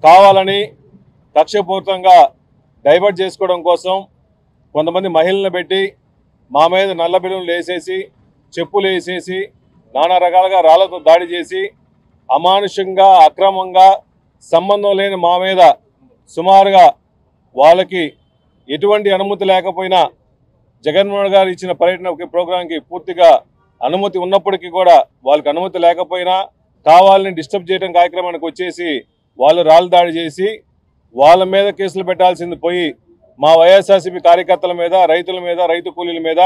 కావాలని కక్షపూరితంగా డైవర్ట్ చేసుకోవడం కోసం కొంతమంది మహిళలను పెట్టి మా మీద నల్ల బిల్లులు వేసేసి చెప్పులు వేసేసి నానా రకాలుగా రాళ్లతో దాడి చేసి అమానుషంగా అక్రమంగా సంబంధం లేని మా మీద సుమారుగా వాళ్ళకి ఎటువంటి అనుమతి లేకపోయినా జగన్మోహన్ గారు ఇచ్చిన పర్యటన ప్రోగ్రాంకి పూర్తిగా అనుమతి ఉన్నప్పటికీ కూడా వాళ్ళకి అనుమతి లేకపోయినా కావాలని డిస్టర్బ్ చేయడం కార్యక్రమానికి వచ్చేసి వాళ్ళు రాళ్ళు దాడి చేసి వాళ్ళ మీద కేసులు పెట్టాల్సింది పోయి మా వైఎస్ఆర్సీపీ కార్యకర్తల మీద రైతుల మీద రైతు కూలీల మీద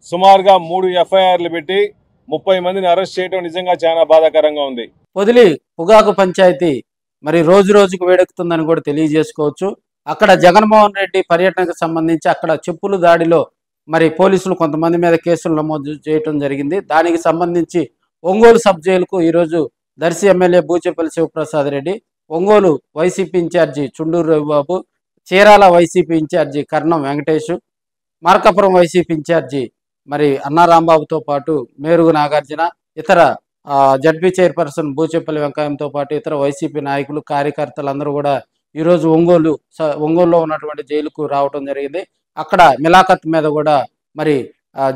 సుమారుగా 3 ఎఫ్ఐఆర్లు పెట్టి 30 మందిని అరెస్ట్ చేయడం నిజంగా చాలా బాధాకరంగా ఉంది. పొదిలి పొగాకు పంచాయతీ మరి రోజు రోజుకు వేడెక్కుతుందని కూడా తెలియజేసుకోవచ్చు. అక్కడ జగన్మోహన్ రెడ్డి పర్యటనకు సంబంధించి అక్కడ చెప్పుల దాడిలో మరి పోలీసులు కొంతమంది మీద కేసులు నమోదు చేయడం జరిగింది. దానికి సంబంధించి ఒంగోలు సబ్ జైలుకు ఈరోజు Darsi MLA Bucheppalli Sivaprasad Reddy, Ongole YCP incharge Chunduru Ravibabu, Chirala YCP incharge Karanam Venkatesh, Markapuram YCP incharge మరి అన్నారాంబాబుతో పాటు మేరుగు నాగార్జున, ఇతర జడ్పీ చైర్పర్సన్ బూచేపల్లి వెంకయ్యంతో పాటు ఇతర వైసీపీ నాయకులు కార్యకర్తలందరూ కూడా ఈరోజు ఒంగోలులో ఉన్నటువంటి జైలుకు రావడం జరిగింది. అక్కడ మిలాఖత్ మీద కూడా మరి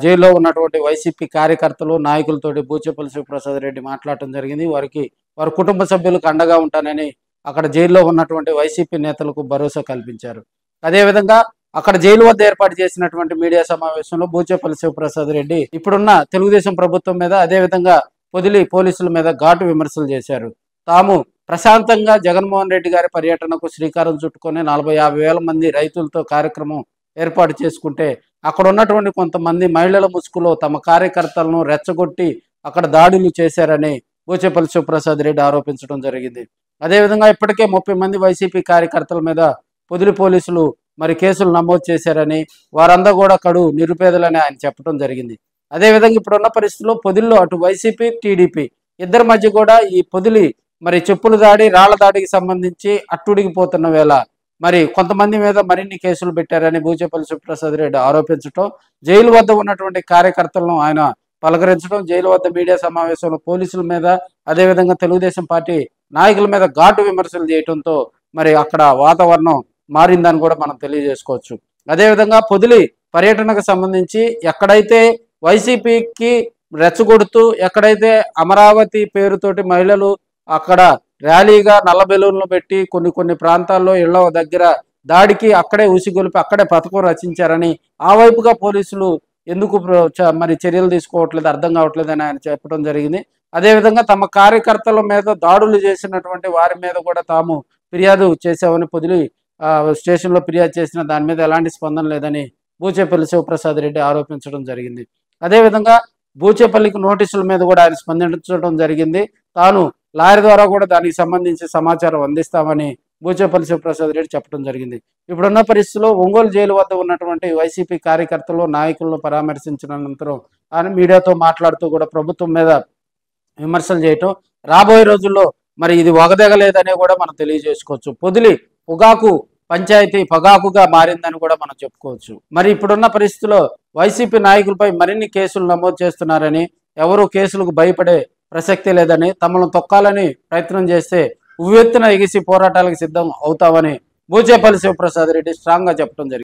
జైల్లో ఉన్నటువంటి వైసీపీ కార్యకర్తలు నాయకులతోటి బూచేపల్లి శివప్రసాద్ రెడ్డి మాట్లాడటం జరిగింది. వారి కుటుంబ సభ్యులకు అండగా ఉంటానని అక్కడ జైల్లో ఉన్నటువంటి వైసీపీ నేతలకు భరోసా కల్పించారు. అదేవిధంగా అక్కడ జైలు వద్ద ఏర్పాటు చేసినటువంటి మీడియా సమావేశంలో బూచేపల్లి శివప్రసాద్ రెడ్డి ఇప్పుడున్న తెలుగుదేశం ప్రభుత్వం మీద అదేవిధంగా పొదిలి పోలీసుల మీద ఘాటు విమర్శలు చేశారు. తాము ప్రశాంతంగా జగన్మోహన్ రెడ్డి గారి పర్యటనకు శ్రీకారం చుట్టుకొని 40-50 వేల మంది రైతులతో కార్యక్రమం ఏర్పాటు చేసుకుంటే అక్కడ ఉన్నటువంటి కొంతమంది మహిళల ముసుగులో తమ కార్యకర్తలను రెచ్చగొట్టి అక్కడ దాడులు చేశారని బూచేపల్లి శివప్రసాద్ రెడ్డి ఆరోపించడం జరిగింది. అదేవిధంగా ఇప్పటికే 30 మంది వైసీపీ కార్యకర్తల మీద పొదిలి పోలీసులు మరి కేసులు నమోదు చేశారని, వారందరూ కూడా కడు నిరుపేదలని ఆయన చెప్పడం జరిగింది. అదేవిధంగా ఇప్పుడున్న పరిస్థితుల్లో పొదిలిలో అటు వైసీపీ టీడీపీ ఇద్దరి మధ్య కూడా ఈ పొదిలి మరి చెప్పుల దాడి రాళ్ల దాడికి సంబంధించి అట్టుడిగిపోతున్న వేళ మరి కొంతమంది మీద మరిన్ని కేసులు పెట్టారని బూచేపల్లి శివప్రసాద్ రెడ్డి ఆరోపించడం, జైలు వద్ద ఉన్నటువంటి కార్యకర్తలను ఆయన పలకరించడం, జైలు వద్ద మీడియా సమావేశంలో పోలీసుల మీద అదేవిధంగా తెలుగుదేశం పార్టీ నాయకుల మీద ఘాటు విమర్శలు చేయడంతో మరి అక్కడ వాతావరణం మారిందని కూడా మనం తెలియజేసుకోవచ్చు. అదేవిధంగా పొదిలి పర్యటనకు సంబంధించి ఎక్కడైతే వైసీపీకి రెచ్చగొడుతూ ఎక్కడైతే అమరావతి పేరుతోటి మహిళలు అక్కడ ర్యాలీగా నల్ల బెలూన్లు పెట్టి కొన్ని ప్రాంతాల్లో ఇళ్ల దగ్గర దాడికి అక్కడే ఉసిగొలిపి అక్కడే పథకం రచించారని ఆ వైపుగా పోలీసులు ఎందుకు మరి చర్యలు తీసుకోవట్లేదు అర్థం కావట్లేదని ఆయన చెప్పడం జరిగింది. అదేవిధంగా తమ కార్యకర్తల మీద దాడులు చేసినటువంటి వారి మీద కూడా తాము ఫిర్యాదు చేసామని పొదిలి స్టేషన్లో ఫిర్యాదు చేసిన దాని మీద ఎలాంటి స్పందన లేదని బూచేపల్లి శివప్రసాద్ రెడ్డి ఆరోపించడం జరిగింది. అదేవిధంగా బూచేపల్లికి నోటీసుల మీద కూడా ఆయన స్పందించడం జరిగింది. తాను లాయర్ ద్వారా కూడా దానికి సంబంధించి సమాచారం అందిస్తామని బూచేపల్లి శివప్రసాద్ రెడ్డి చెప్పడం జరిగింది. ఇప్పుడున్న పరిస్థితుల్లో ఒంగోలు జైలు వద్ద ఉన్నటువంటి వైసీపీ కార్యకర్తలు నాయకులను పరామర్శించిన అనంతరం ఆయన మీడియాతో మాట్లాడుతూ కూడా ప్రభుత్వం మీద విమర్శలు చేయటం, రాబోయే రోజుల్లో మరి ఇది వగదగలేదనే కూడా మనం తెలియజేసుకోవచ్చు. పొదిలి పొగాకు పంచాయతీ పొగాకుగా మారిందని కూడా మనం చెప్పుకోవచ్చు. మరి ఇప్పుడున్న పరిస్థితుల్లో వైసీపీ నాయకులపై మరిన్ని కేసులు నమోదు చేస్తున్నారని, ఎవరు కేసులకు భయపడే ప్రసక్తి లేదని, తమను తొక్కాలని ప్రయత్నం చేస్తే ఉవ్వెత్తున ఎగిసి పోరాటాలకు సిద్ధం అవుతామని బూచేపల్లి శివప్రసాద్ రెడ్డి స్ట్రాంగ్ గా చెప్పడం జరిగింది.